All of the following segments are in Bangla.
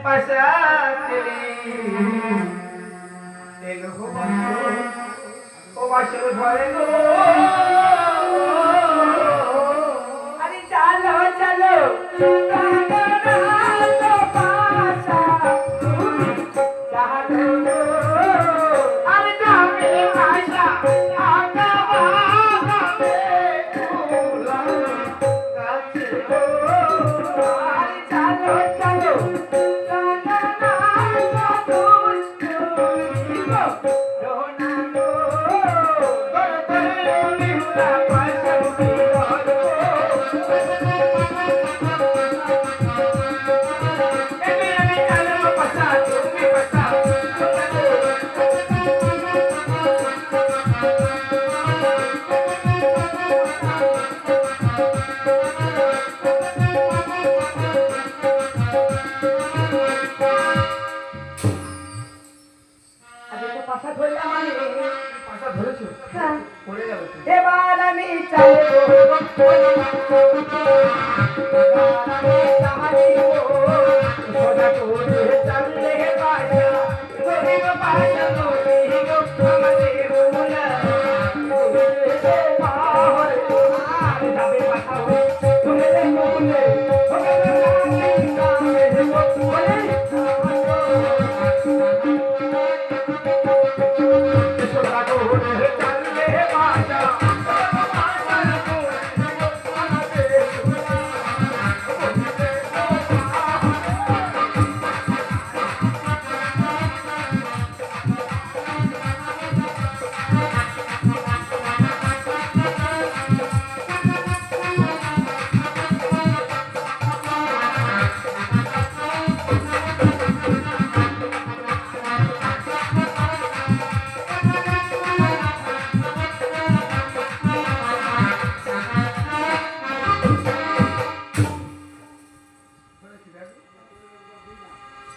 পাশাতে এলো ও বাসর ঘরে গো আরে চলো চলো এবার আমি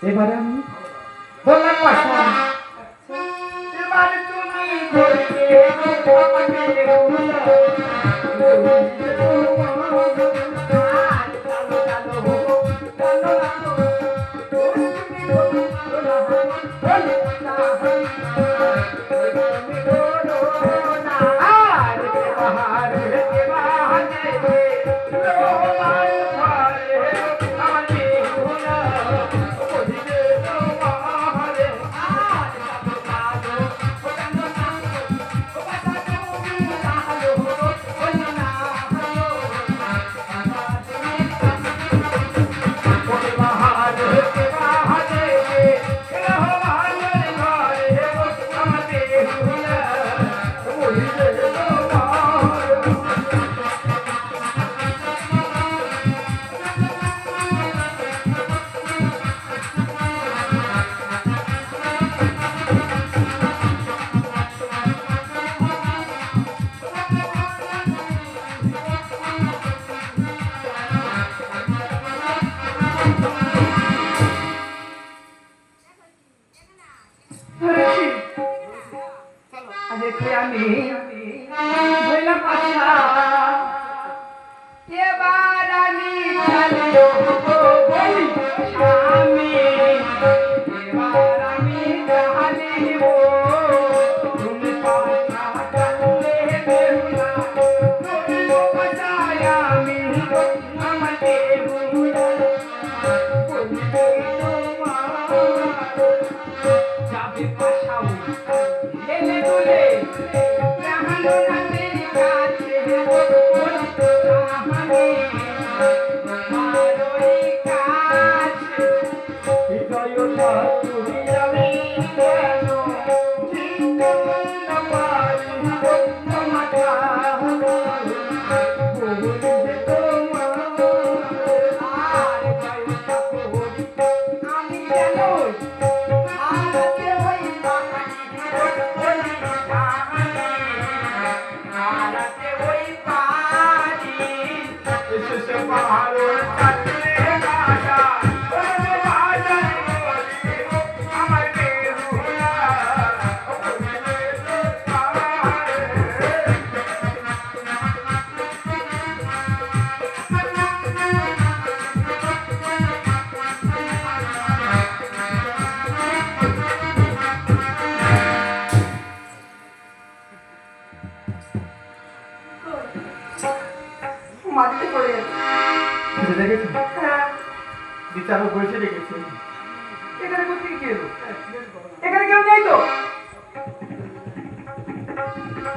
এবারে আমি বললাম পাশা এবারে তুমি আমি বললাম পাশা এবার আমি বলি স্বামী এবার আমি জানিব তুমি পাশা জানলে বেহুলা তুমি বাসায় আমি আমাকে ভুলা বলবে তোমার যাবে পাশা এলে বলে রাহানো নাতে কাছে বলি তো রাহানি মারো বিচারক বসে রেখেছে। এখানে কোথায় কি এলো? এখানে কেউ নেই তো?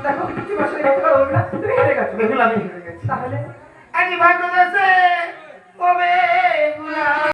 দেখো তুমি আসলে কথা বলবে না, তুমি হেরে গেছো। বেহুলা আমি হেরে গেছি। তাহলে আজ ভাগ্য আছে, কবে গুলা